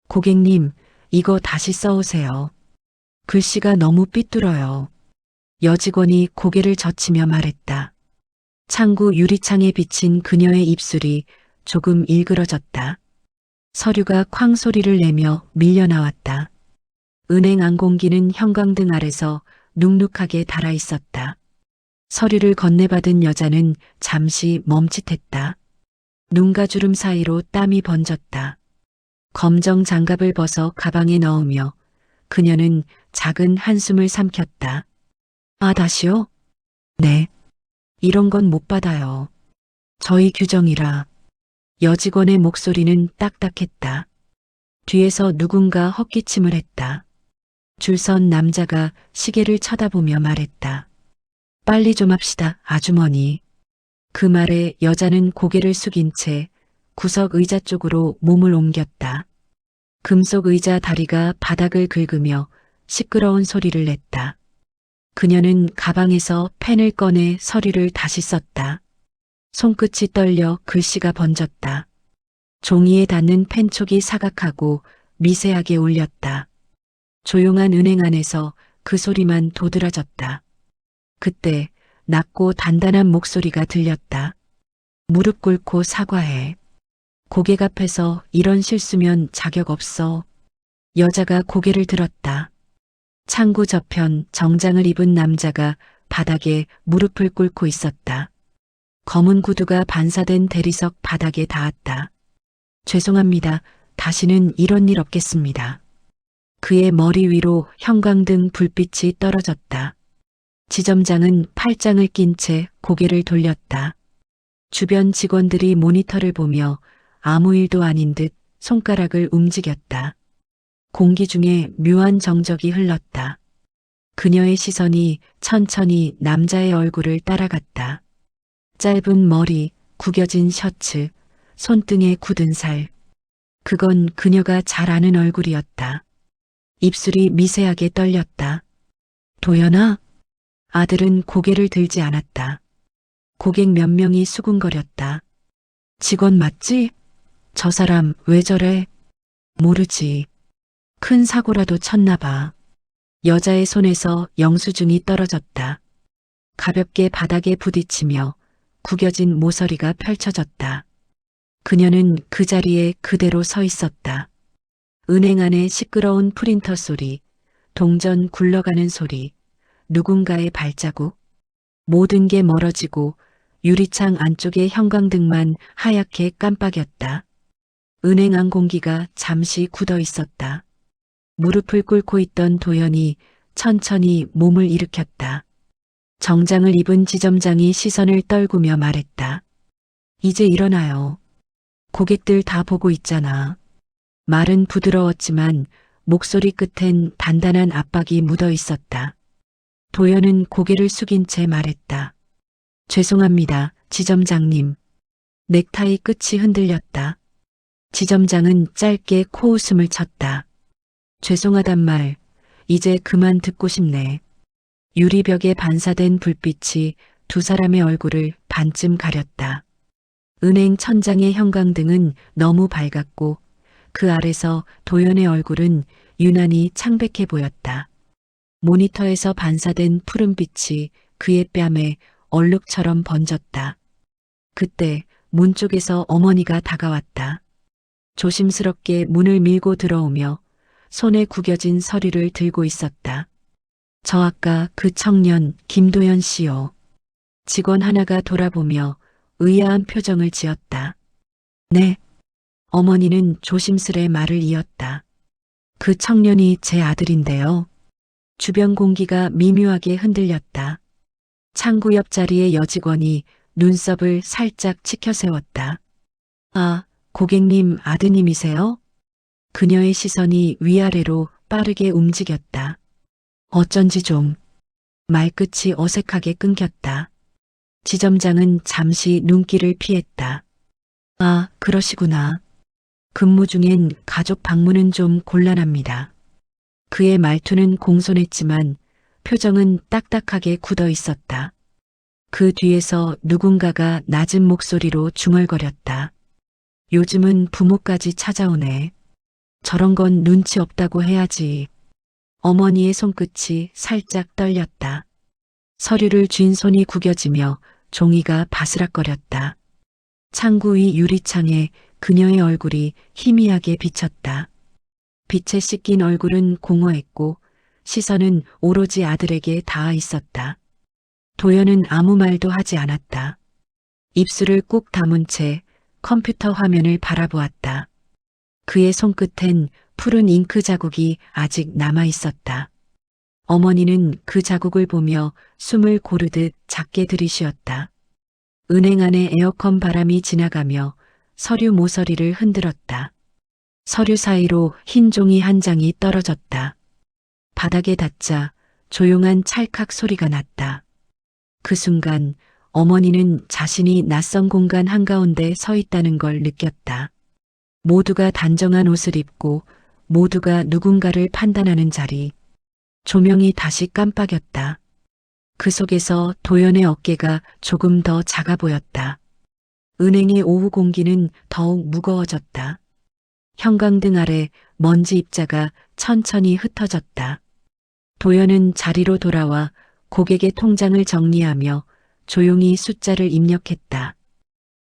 고객님, 이거 다시 써오세요. 글씨가 너무 삐뚤어요. 여직원이 고개를 젖히며 말했다. 창구 유리창에 비친 그녀의 입술이 조금 일그러졌다. 서류가 쾅 소리를 내며 밀려나왔다. 은행 안공기는 형광등 아래서 눅눅하게 달아 있었다. 서류를 건네받은 여자는 잠시 멈칫했다. 눈과 주름 사이로 땀이 번졌다. 검정 장갑을 벗어 가방에 넣으며 그녀는 작은 한숨을 삼켰다. 아, 다시요? 네. 이런 건 못 받아요. 저희 규정이라. 여직원의 목소리는 딱딱했다. 뒤에서 누군가 헛기침을 했다. 줄선 남자가 시계를 쳐다보며 말했다. 빨리 좀 합시다, 아주머니. 그 말에 여자는 고개를 숙인 채 구석 의자 쪽으로 몸을 옮겼다. 금속 의자 다리가 바닥을 긁으며 시끄러운 소리를 냈다. 그녀는 가방에서 펜을 꺼내 서류를 다시 썼다. 손끝이 떨려 글씨가 번졌다. 종이에 닿는 펜촉이 사각하고 미세하게 울렸다. 조용한 은행 안에서 그 소리만 도드라졌다. 그때 낮고 단단한 목소리가 들렸다. 무릎 꿇고 사과해. 고객 앞에서 이런 실수면 자격 없어. 여자가 고개를 들었다. 창구 저편 정장을 입은 남자가 바닥에 무릎을 꿇고 있었다. 검은 구두가 반사된 대리석 바닥에 닿았다. 죄송합니다. 다시는 이런 일 없겠습니다. 그의 머리 위로 형광등 불빛이 떨어졌다. 지점장은 팔짱을 낀 채 고개를 돌렸다. 주변 직원들이 모니터를 보며 아무 일도 아닌 듯 손가락을 움직였다. 공기 중에 묘한 정적이 흘렀다. 그녀의 시선이 천천히 남자의 얼굴을 따라갔다. 짧은 머리, 구겨진 셔츠, 손등에 굳은 살. 그건 그녀가 잘 아는 얼굴이었다. 입술이 미세하게 떨렸다. 도연아? 아들은 고개를 들지 않았다. 고객 몇 명이 수군거렸다. 직원 맞지? 저 사람 왜 저래? 모르지. 큰 사고라도 쳤나 봐. 여자의 손에서 영수증이 떨어졌다. 가볍게 바닥에 부딪히며 구겨진 모서리가 펼쳐졌다. 그녀는 그 자리에 그대로 서 있었다. 은행 안의 시끄러운 프린터 소리, 동전 굴러가는 소리, 누군가의 발자국. 모든 게 멀어지고 유리창 안쪽의 형광등만 하얗게 깜빡였다. 은행 안 공기가 잠시 굳어 있었다. 무릎을 꿇고 있던 도연이 천천히 몸을 일으켰다. 정장을 입은 지점장이 시선을 떨구며 말했다. 이제 일어나요. 고객들 다 보고 있잖아. 말은 부드러웠지만 목소리 끝엔 단단한 압박이 묻어 있었다. 도연은 고개를 숙인 채 말했다. 죄송합니다, 지점장님. 넥타이 끝이 흔들렸다. 지점장은 짧게 코웃음을 쳤다. 죄송하단 말, 이제 그만 듣고 싶네. 유리벽에 반사된 불빛이 두 사람의 얼굴을 반쯤 가렸다. 은행 천장의 형광등은 너무 밝았고 그 아래서 도연의 얼굴은 유난히 창백해 보였다. 모니터에서 반사된 푸른빛이 그의 뺨에 얼룩처럼 번졌다. 그때 문 쪽에서 어머니가 다가왔다. 조심스럽게 문을 밀고 들어오며 손에 구겨진 서류를 들고 있었다. 저 아까 그 청년 김도연 씨요. 직원 하나가 돌아보며 의아한 표정을 지었다. 네. 어머니는 조심스레 말을 이었다. 그 청년이 제 아들인데요. 주변 공기가 미묘하게 흔들렸다. 창구 옆자리의 여직원이 눈썹을 살짝 치켜세웠다. 아, 고객님 아드님이세요? 그녀의 시선이 위아래로 빠르게 움직였다. 어쩐지 좀. 말끝이 어색하게 끊겼다. 지점장은 잠시 눈길을 피했다. 아, 그러시구나. 근무 중엔 가족 방문은 좀 곤란합니다. 그의 말투는 공손했지만 표정은 딱딱하게 굳어 있었다. 그 뒤에서 누군가가 낮은 목소리로 중얼거렸다. 요즘은 부모까지 찾아오네. 저런 건 눈치 없다고 해야지. 어머니의 손끝이 살짝 떨렸다. 서류를 쥔 손이 구겨지며 종이가 바스락거렸다. 창구 위 유리창에 그녀의 얼굴이 희미하게 비쳤다. 빛에 씻긴 얼굴은 공허했고 시선은 오로지 아들에게 닿아 있었다. 도연은 아무 말도 하지 않았다. 입술을 꾹 다문 채 컴퓨터 화면을 바라보았다. 그의 손끝엔 푸른 잉크 자국이 아직 남아 있었다. 어머니는 그 자국을 보며 숨을 고르듯 작게 들이쉬었다. 은행 안에 에어컨 바람이 지나가며 서류 모서리를 흔들었다. 서류 사이로 흰 종이 한 장이 떨어졌다. 바닥에 닿자 조용한 찰칵 소리가 났다. 그 순간 어머니는 자신이 낯선 공간 한가운데 서 있다는 걸 느꼈다. 모두가 단정한 옷을 입고 모두가 누군가를 판단하는 자리. 조명이 다시 깜빡였다. 그 속에서 도연의 어깨가 조금 더 작아 보였다. 은행의 오후 공기는 더욱 무거워졌다. 형광등 아래 먼지 입자가 천천히 흩어졌다. 도연은 자리로 돌아와 고객의 통장을 정리하며 조용히 숫자를 입력했다.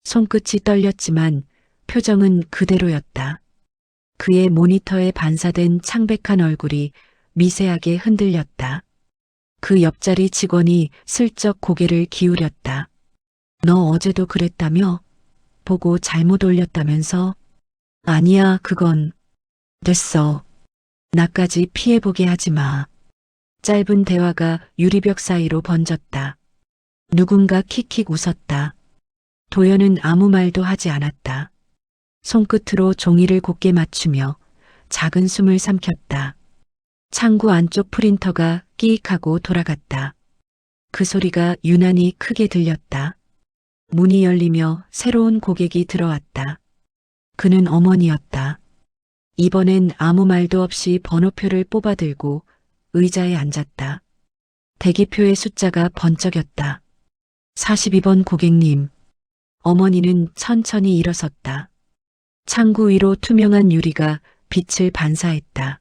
손끝이 떨렸지만 표정은 그대로였다. 그의 모니터에 반사된 창백한 얼굴이 미세하게 흔들렸다. 그 옆자리 직원이 슬쩍 고개를 기울였다. 너 어제도 그랬다며? 보고 잘못 올렸다면서? 아니야, 그건. 됐어. 나까지 피해보게 하지 마. 짧은 대화가 유리벽 사이로 번졌다. 누군가 킥킥 웃었다. 도연은 아무 말도 하지 않았다. 손끝으로 종이를 곧게 맞추며 작은 숨을 삼켰다. 창구 안쪽 프린터가 끼익하고 돌아갔다. 그 소리가 유난히 크게 들렸다. 문이 열리며 새로운 고객이 들어왔다. 그는 어머니였다. 이번엔 아무 말도 없이 번호표를 뽑아들고 의자에 앉았다. 대기표의 숫자가 번쩍였다. 42번 고객님. 어머니는 천천히 일어섰다. 창구 위로 투명한 유리가 빛을 반사했다.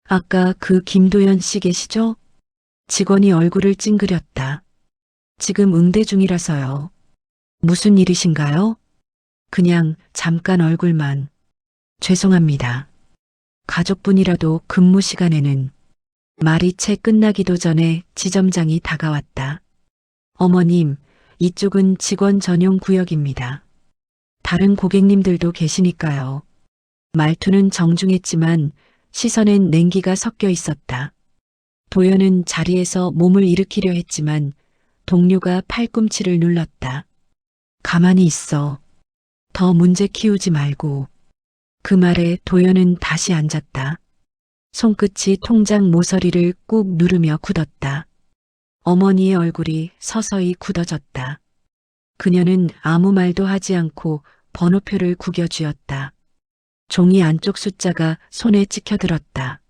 아까 그 김도연 씨 계시죠? 직원이 얼굴을 찡그렸다. 지금 응대 중이라서요. 무슨 일이신가요? 그냥 잠깐 얼굴만. 죄송합니다. 가족분이라도 근무 시간에는. 말이 채 끝나기도 전에 지점장이 다가왔다. 어머님, 이쪽은 직원 전용 구역입니다. 다른 고객님들도 계시니까요. 말투는 정중했지만 시선엔 냉기가 섞여 있었다. 도연은 자리에서 몸을 일으키려 했지만 동료가 팔꿈치를 눌렀다. 가만히 있어. 더 문제 키우지 말고. 그 말에 도연은 다시 앉았다. 손끝이 통장 모서리를 꾹 누르며 굳었다. 어머니의 얼굴이 서서히 굳어졌다. 그녀는 아무 말도 하지 않고 번호표를 구겨쥐었다. 종이 안쪽 숫자가 손에 찍혀들었다.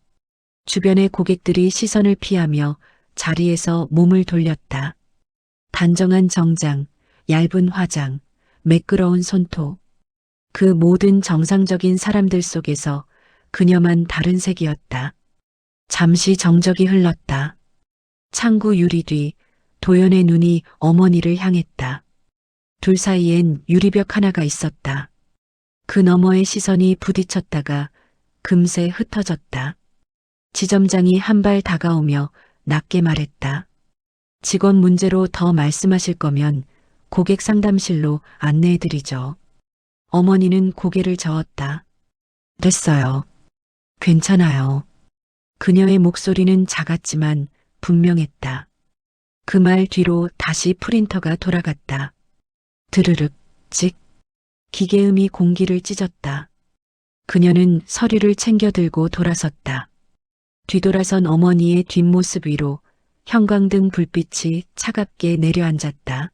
주변의 고객들이 시선을 피하며 자리에서 몸을 돌렸다. 단정한 정장, 얇은 화장, 매끄러운 손톱. 그 모든 정상적인 사람들 속에서 그녀만 다른 색이었다. 잠시 정적이 흘렀다. 창구 유리 뒤 도연의 눈이 어머니를 향했다. 둘 사이엔 유리벽 하나가 있었다. 그 너머의 시선이 부딪혔다가 금세 흩어졌다. 지점장이 한 발 다가오며 낮게 말했다. 직원 문제로 더 말씀하실 거면 고객 상담실로 안내해드리죠. 어머니는 고개를 저었다. 됐어요. 괜찮아요. 그녀의 목소리는 작았지만 분명했다. 그 말 뒤로 다시 프린터가 돌아갔다. 드르륵, 찍. 기계음이 공기를 찢었다. 그녀는 서류를 챙겨 들고 돌아섰다. 뒤돌아선 어머니의 뒷모습 위로 형광등 불빛이 차갑게 내려앉았다.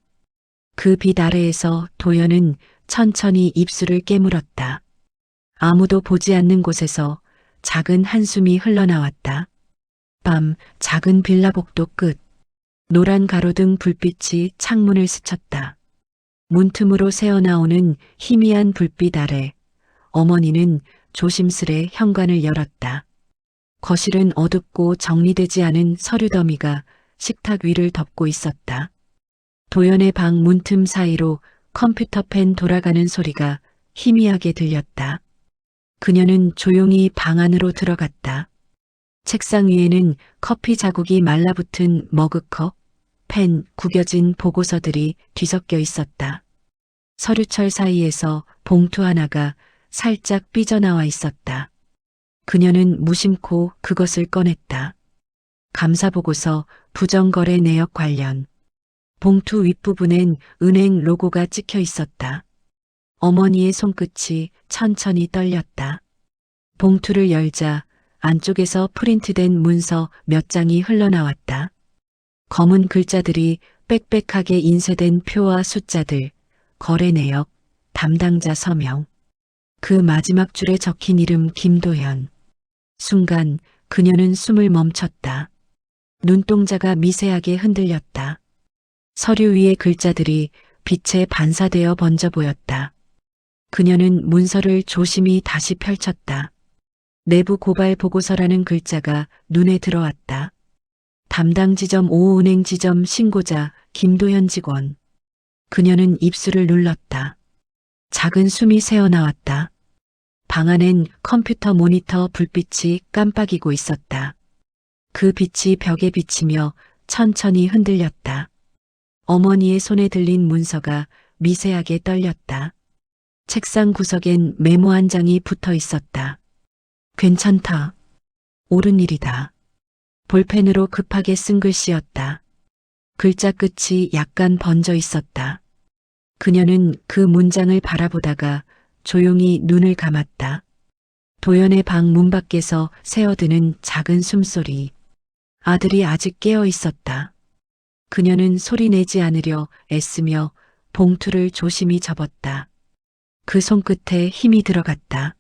그 빛 아래에서 도연은 천천히 입술을 깨물었다. 아무도 보지 않는 곳에서 작은 한숨이 흘러나왔다. 밤 작은 빌라복도 끝. 노란 가로등 불빛이 창문을 스쳤다. 문틈으로 새어나오는 희미한 불빛 아래 어머니는 조심스레 현관을 열었다. 거실은 어둡고 정리되지 않은 서류 더미가 식탁 위를 덮고 있었다. 도연의 방 문틈 사이로 컴퓨터 펜 돌아가는 소리가 희미하게 들렸다. 그녀는 조용히 방 안으로 들어갔다. 책상 위에는 커피 자국이 말라붙은 머그컵, 펜, 구겨진 보고서들이 뒤섞여 있었다. 서류철 사이에서 봉투 하나가 살짝 삐져나와 있었다. 그녀는 무심코 그것을 꺼냈다. 감사보고서 부정거래 내역 관련. 봉투 윗부분엔 은행 로고가 찍혀 있었다. 어머니의 손끝이 천천히 떨렸다. 봉투를 열자 안쪽에서 프린트된 문서 몇 장이 흘러나왔다. 검은 글자들이 빽빽하게 인쇄된 표와 숫자들, 거래 내역, 담당자 서명. 그 마지막 줄에 적힌 이름 김도연. 순간 그녀는 숨을 멈췄다. 눈동자가 미세하게 흔들렸다. 서류 위의 글자들이 빛에 반사되어 번져 보였다. 그녀는 문서를 조심히 다시 펼쳤다. 내부 고발 보고서라는 글자가 눈에 들어왔다. 담당 지점 오은행 지점 신고자 김도현 직원. 그녀는 입술을 눌렀다. 작은 숨이 새어나왔다. 방 안엔 컴퓨터 모니터 불빛이 깜빡이고 있었다. 그 빛이 벽에 비치며 천천히 흔들렸다. 어머니의 손에 들린 문서가 미세하게 떨렸다. 책상 구석엔 메모 한 장이 붙어 있었다. 괜찮다. 옳은 일이다. 볼펜으로 급하게 쓴 글씨였다. 글자 끝이 약간 번져 있었다. 그녀는 그 문장을 바라보다가 조용히 눈을 감았다. 도연의 방 문 밖에서 새어드는 작은 숨소리. 아들이 아직 깨어 있었다. 그녀는 소리내지 않으려 애쓰며 봉투를 조심히 접었다. 그 손끝에 힘이 들어갔다.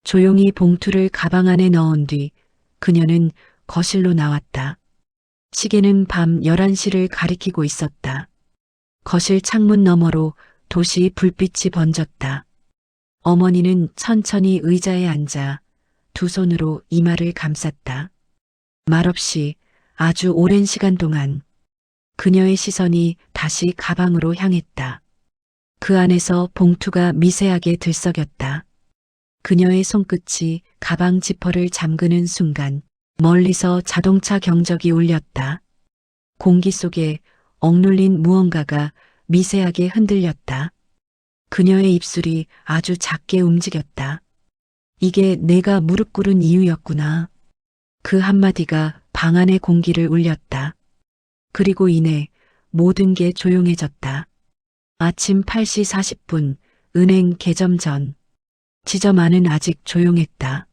조용히 봉투를 가방 안에 넣은 뒤 그녀는 거실로 나왔다. 시계는 밤 11시를 가리키고 있었다. 거실 창문 너머로 도시 불빛이 번졌다. 어머니는 천천히 의자에 앉아 두 손으로 이마를 감쌌다. 말없이 아주 오랜 시간 동안 그녀의 시선이 다시 가방으로 향했다. 그 안에서 봉투가 미세하게 들썩였다. 그녀의 손끝이 가방 지퍼를 잠그는 순간 멀리서 자동차 경적이 울렸다. 공기 속에 억눌린 무언가가 미세하게 흔들렸다. 그녀의 입술이 아주 작게 움직였다. 이게 내가 무릎 꿇은 이유였구나. 그 한마디가 방 안의 공기를 울렸다. 그리고 이내 모든 게 조용해졌다. 아침 8시 40분 은행 개점 전. 지점 안은 아직 조용했다.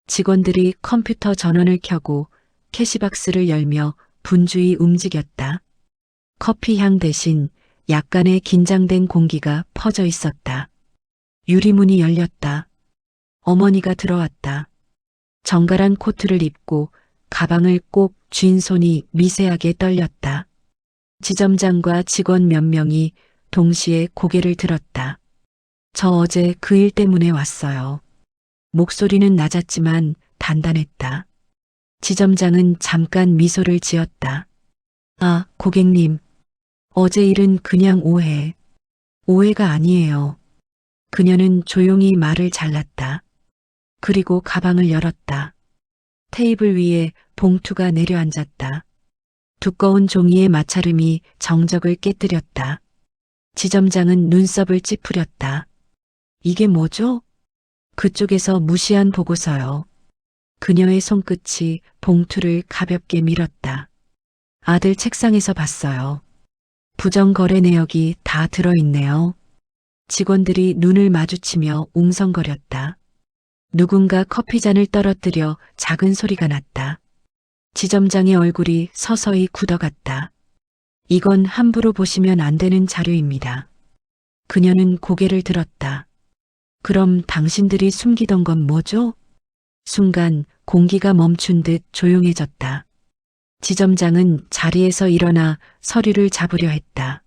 직원들이 컴퓨터 전원을 켜고 캐시박스를 열며 분주히 움직였다. 커피향 대신 약간의 긴장된 공기가 퍼져 있었다. 유리문이 열렸다. 어머니가 들어왔다. 정갈한 코트를 입고 가방을 꼭 쥔 손이 미세하게 떨렸다. 지점장과 직원 몇 명이 동시에 고개를 들었다. 저 어제 그 일 때문에 왔어요. 목소리는 낮았지만 단단했다. 지점장은 잠깐 미소를 지었다. 아, 고객님. 어제 일은 그냥 오해. 오해가 아니에요. 그녀는 조용히 말을 잘랐다. 그리고 가방을 열었다. 테이블 위에 봉투가 내려앉았다. 두꺼운 종이의 마찰음이 정적을 깨뜨렸다. 지점장은 눈썹을 찌푸렸다. 이게 뭐죠? 그쪽에서 무시한 보고서요. 그녀의 손끝이 봉투를 가볍게 밀었다. 아들 책상에서 봤어요. 부정거래 내역이 다 들어있네요. 직원들이 눈을 마주치며 웅성거렸다. 누군가 커피잔을 떨어뜨려 작은 소리가 났다. 지점장의 얼굴이 서서히 굳어갔다. 이건 함부로 보시면 안 되는 자료입니다. 그녀는 고개를 들었다. 그럼 당신들이 숨기던 건 뭐죠? 순간 공기가 멈춘 듯 조용해졌다. 지점장은 자리에서 일어나 서류를 잡으려 했다.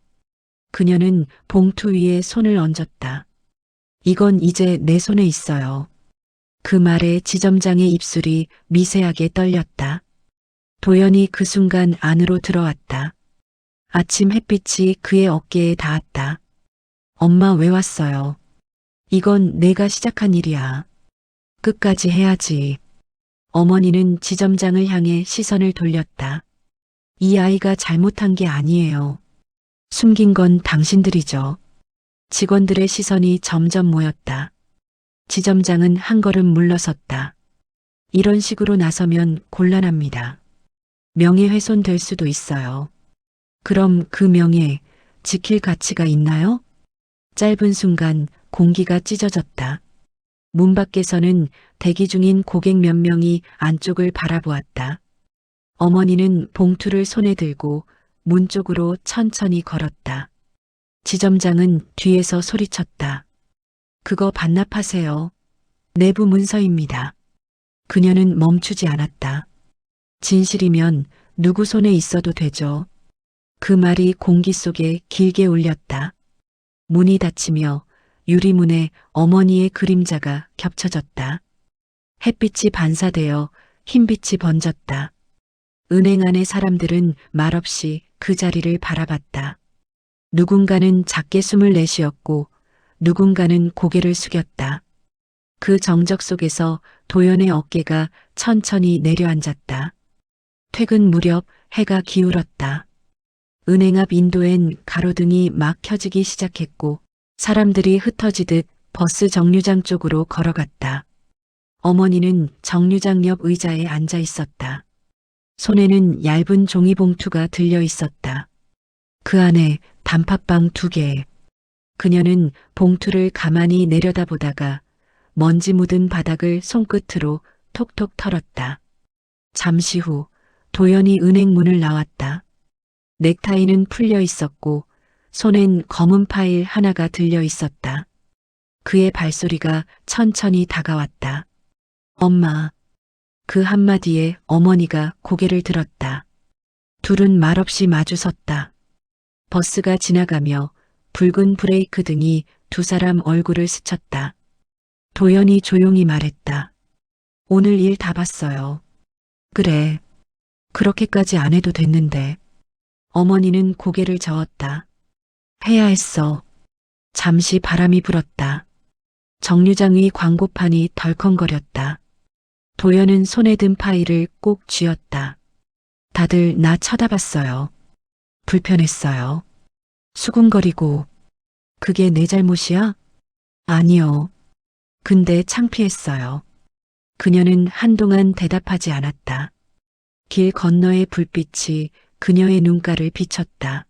그녀는 봉투 위에 손을 얹었다. 이건 이제 내 손에 있어요. 그 말에 지점장의 입술이 미세하게 떨렸다. 도연이 그 순간 안으로 들어왔다. 아침 햇빛이 그의 어깨에 닿았다. 엄마 왜 왔어요? 이건 내가 시작한 일이야. 끝까지 해야지. 어머니는 지점장을 향해 시선을 돌렸다. 이 아이가 잘못한 게 아니에요. 숨긴 건 당신들이죠. 직원들의 시선이 점점 모였다. 지점장은 한 걸음 물러섰다. 이런 식으로 나서면 곤란합니다. 명예훼손 될 수도 있어요. 그럼 그 명예 지킬 가치가 있나요? 짧은 순간 공기가 찢어졌다. 문 밖에서는 대기 중인 고객 몇 명이 안쪽을 바라보았다. 어머니는 봉투를 손에 들고 문 쪽으로 천천히 걸었다. 지점장은 뒤에서 소리쳤다. 그거 반납하세요. 내부 문서입니다. 그녀는 멈추지 않았다. 진실이면 누구 손에 있어도 되죠. 그 말이 공기 속에 길게 울렸다. 문이 닫히며 유리문에 어머니의 그림자가 겹쳐졌다. 햇빛이 반사되어 흰빛이 번졌다. 은행 안의 사람들은 말없이 그 자리를 바라봤다. 누군가는 작게 숨을 내쉬었고 누군가는 고개를 숙였다. 그 정적 속에서 도연의 어깨가 천천히 내려앉았다. 퇴근 무렵 해가 기울었다. 은행 앞 인도엔 가로등이 막 켜지기 시작했고 사람들이 흩어지듯 버스 정류장 쪽으로 걸어갔다. 어머니는 정류장 옆 의자에 앉아 있었다. 손에는 얇은 종이봉투가 들려 있었다. 그 안에 단팥빵 2개. 그녀는 봉투를 가만히 내려다보다가 먼지 묻은 바닥을 손끝으로 톡톡 털었다. 잠시 후 도연이 은행 문을 나왔다. 넥타이는 풀려 있었고 손엔 검은 파일 하나가 들려 있었다. 그의 발소리가 천천히 다가왔다. 엄마. 그 한마디에 어머니가 고개를 들었다. 둘은 말없이 마주섰다. 버스가 지나가며 붉은 브레이크 등이 두 사람 얼굴을 스쳤다. 도연이 조용히 말했다. 오늘 일 다 봤어요. 그래. 그렇게까지 안 해도 됐는데. 어머니는 고개를 저었다. 해야 했어. 잠시 바람이 불었다. 정류장 위 광고판이 덜컹거렸다. 도연은 손에 든 파일을 꼭 쥐었다. 다들 나 쳐다봤어요. 불편했어요. 수군거리고. 그게 내 잘못이야? 아니요. 근데 창피했어요. 그녀는 한동안 대답하지 않았다. 길 건너의 불빛이 그녀의 눈가를 비쳤다.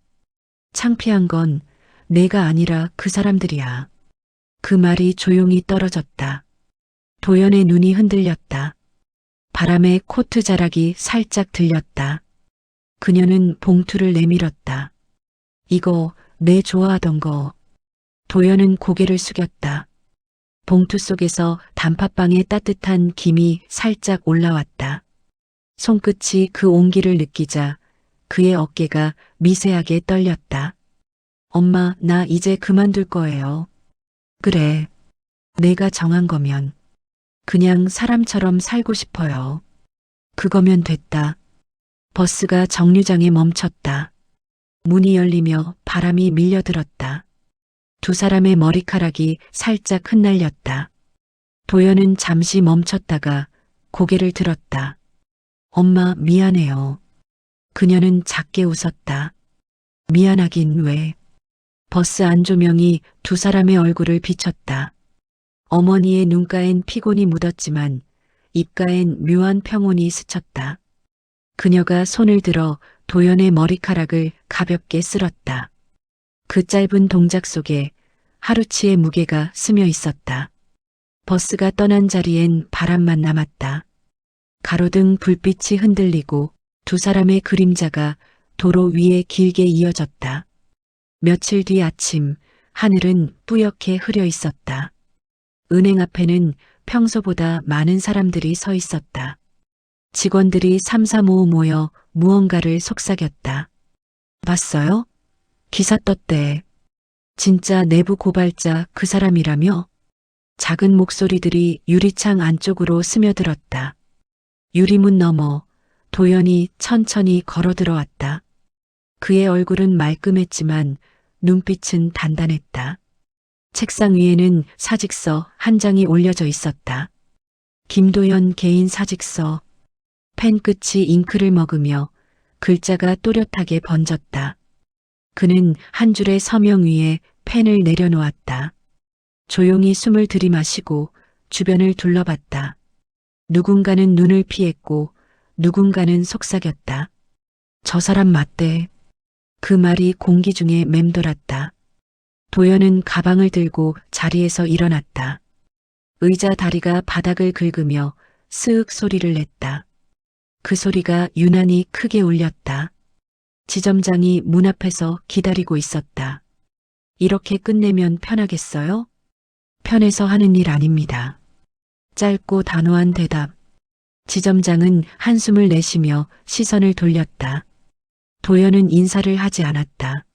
창피한 건 내가 아니라 그 사람들이야. 그 말이 조용히 떨어졌다. 도연의 눈이 흔들렸다. 바람에 코트 자락이 살짝 들렸다. 그녀는 봉투를 내밀었다. 이거 내 좋아하던 거. 도연은 고개를 숙였다. 봉투 속에서 단팥빵의 따뜻한 김이 살짝 올라왔다. 손끝이 그 온기를 느끼자 그의 어깨가 미세하게 떨렸다. 엄마, 나 이제 그만둘 거예요. 그래. 내가 정한 거면. 그냥 사람처럼 살고 싶어요. 그거면 됐다. 버스가 정류장에 멈췄다. 문이 열리며 바람이 밀려들었다. 두 사람의 머리카락이 살짝 흩날렸다. 도연은 잠시 멈췄다가 고개를 들었다. 엄마, 미안해요. 그녀는 작게 웃었다. 미안하긴 왜. 버스 안조명이 두 사람의 얼굴을 비췄다. 어머니의 눈가엔 피곤이 묻었지만 입가엔 묘한 평온이 스쳤다. 그녀가 손을 들어 도연의 머리카락을 가볍게 쓸었다. 그 짧은 동작 속에 하루치의 무게가 스며 있었다. 버스가 떠난 자리엔 바람만 남았다. 가로등 불빛이 흔들리고 두 사람의 그림자가 도로 위에 길게 이어졌다. 며칠 뒤 아침, 하늘은 뿌옇게 흐려 있었다. 은행 앞에는 평소보다 많은 사람들이 서 있었다. 직원들이 삼삼오오 모여 무언가를 속삭였다. 봤어요? 기사 떴대. 진짜 내부 고발자 그 사람이라며? 작은 목소리들이 유리창 안쪽으로 스며들었다. 유리문 너머 도연이 천천히 걸어 들어왔다. 그의 얼굴은 말끔했지만 눈빛은 단단했다. 책상 위에는 사직서 한 장이 올려져 있었다. 김도연 개인 사직서. 펜 끝이 잉크를 먹으며 글자가 또렷하게 번졌다. 그는 한 줄의 서명 위에 펜을 내려놓았다. 조용히 숨을 들이마시고 주변을 둘러봤다. 누군가는 눈을 피했고 누군가는 속삭였다. 저 사람 맞대. 그 말이 공기 중에 맴돌았다. 도연은 가방을 들고 자리에서 일어났다. 의자 다리가 바닥을 긁으며 스윽 소리를 냈다. 그 소리가 유난히 크게 울렸다. 지점장이 문 앞에서 기다리고 있었다. 이렇게 끝내면 편하겠어요? 편해서 하는 일 아닙니다. 짧고 단호한 대답. 지점장은 한숨을 내쉬며 시선을 돌렸다. 도연은 인사를 하지 않았다.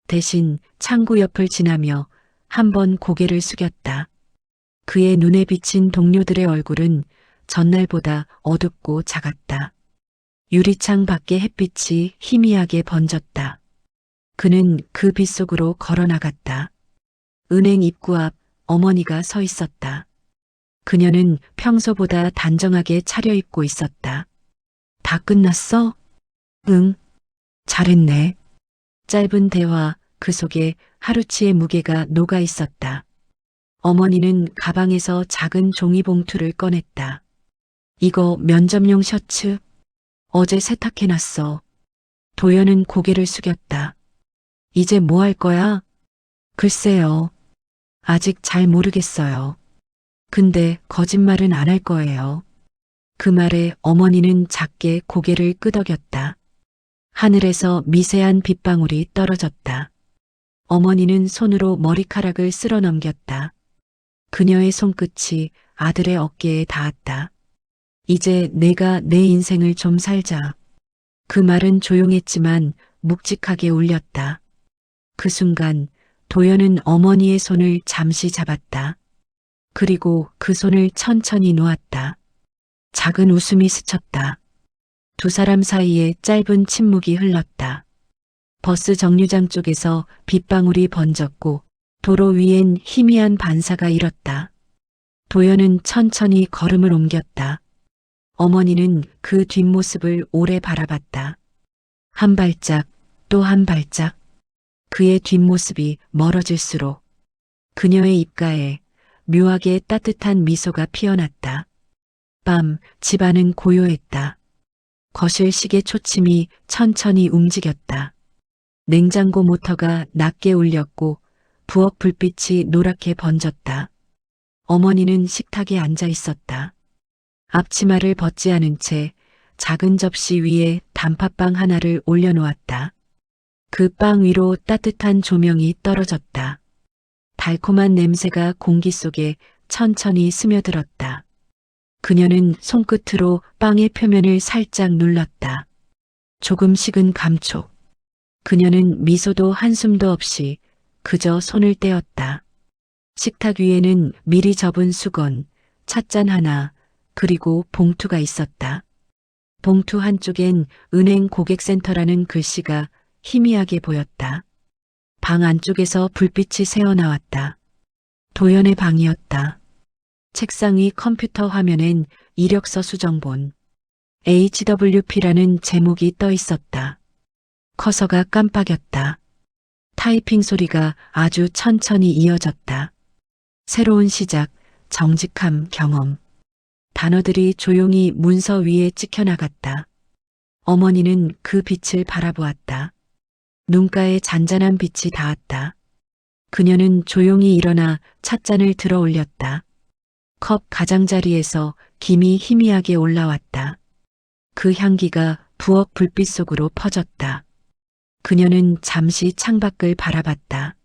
대신 창구 옆을 지나며 한 번 고개를 숙였다. 그의 눈에 비친 동료들의 얼굴은 전날보다 어둡고 작았다. 유리창 밖의 햇빛이 희미하게 번졌다. 그는 그 빛 속으로 걸어 나갔다. 은행 입구 앞 어머니가 서 있었다. 그녀는 평소보다 단정하게 차려입고 있었다. 다 끝났어? 응. 잘했네. 짧은 대화, 그 속에 하루치의 무게가 녹아 있었다. 어머니는 가방에서 작은 종이봉투를 꺼냈다. 이거 면접용 셔츠. 어제 세탁해놨어. 도연은 고개를 숙였다. 이제 뭐 할 거야? 글쎄요. 아직 잘 모르겠어요. 근데 거짓말은 안 할 거예요. 그 말에 어머니는 작게 고개를 끄덕였다. 하늘에서 미세한 빗방울이 떨어졌다. 어머니는 손으로 머리카락을 쓸어 넘겼다. 그녀의 손끝이 아들의 어깨에 닿았다. 이제 내가 내 인생을 좀 살자. 그 말은 조용했지만 묵직하게 울렸다. 그 순간 도연은 어머니의 손을 잠시 잡았다. 그리고 그 손을 천천히 놓았다. 작은 웃음이 스쳤다. 두 사람 사이에 짧은 침묵이 흘렀다. 버스 정류장 쪽에서 빗방울이 번졌고 도로 위엔 희미한 반사가 일었다. 도연은 천천히 걸음을 옮겼다. 어머니는 그 뒷모습을 오래 바라봤다. 한 발짝, 또 한 발짝. 그의 뒷모습이 멀어질수록 그녀의 입가에 묘하게 따뜻한 미소가 피어났다. 밤, 집안은 고요했다. 거실 시계 초침이 천천히 움직였다. 냉장고 모터가 낮게 울렸고 부엌 불빛이 노랗게 번졌다. 어머니는 식탁에 앉아 있었다. 앞치마를 벗지 않은 채 작은 접시 위에 단팥빵 하나를 올려놓았다. 그 빵 위로 따뜻한 조명이 떨어졌다. 달콤한 냄새가 공기 속에 천천히 스며들었다. 그녀는 손끝으로 빵의 표면을 살짝 눌렀다. 조금 식은 감촉. 그녀는 미소도 한숨도 없이 그저 손을 떼었다. 식탁 위에는 미리 접은 수건, 찻잔 하나, 그리고 봉투가 있었다. 봉투 한쪽엔 은행 고객센터라는 글씨가 희미하게 보였다. 방 안쪽에서 불빛이 새어나왔다. 도연의 방이었다. 책상 위 컴퓨터 화면엔 이력서 수정본 HWP라는 제목이 떠 있었다. 커서가 깜빡였다. 타이핑 소리가 아주 천천히 이어졌다. 새로운 시작, 정직함, 경험. 단어들이 조용히 문서 위에 찍혀나갔다. 어머니는 그 빛을 바라보았다. 눈가에 잔잔한 빛이 닿았다. 그녀는 조용히 일어나 찻잔을 들어 올렸다. 컵 가장자리에서 김이 희미하게 올라왔다. 그 향기가 부엌 불빛 속으로 퍼졌다. 그녀는 잠시 창밖을 바라봤다.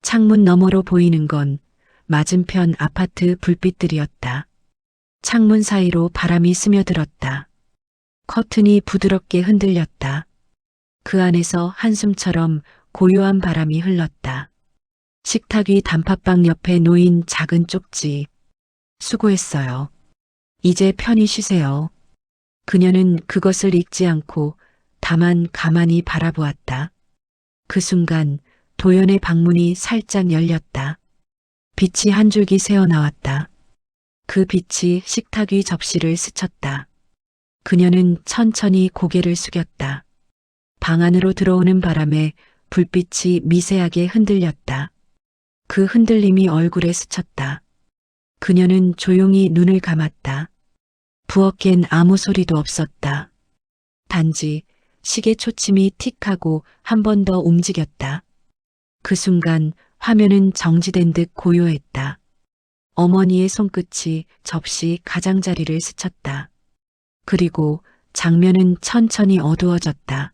창문 너머로 보이는 건 맞은편 아파트 불빛들이었다. 창문 사이로 바람이 스며들었다. 커튼이 부드럽게 흔들렸다. 그 안에서 한숨처럼 고요한 바람이 흘렀다. 식탁 위 단팥빵 옆에 놓인 작은 쪽지. 수고했어요. 이제 편히 쉬세요. 그녀는 그것을 읽지 않고 다만 가만히 바라보았다. 그 순간 도연의 방문이 살짝 열렸다. 빛이 한 줄기 새어나왔다. 그 빛이 식탁 위 접시를 스쳤다. 그녀는 천천히 고개를 숙였다. 방 안으로 들어오는 바람에 불빛이 미세하게 흔들렸다. 그 흔들림이 얼굴에 스쳤다. 그녀는 조용히 눈을 감았다. 부엌엔 아무 소리도 없었다. 단지 시계 초침이 틱하고 한 번 더 움직였다. 그 순간 화면은 정지된 듯 고요했다. 어머니의 손끝이 접시 가장자리를 스쳤다. 그리고 장면은 천천히 어두워졌다.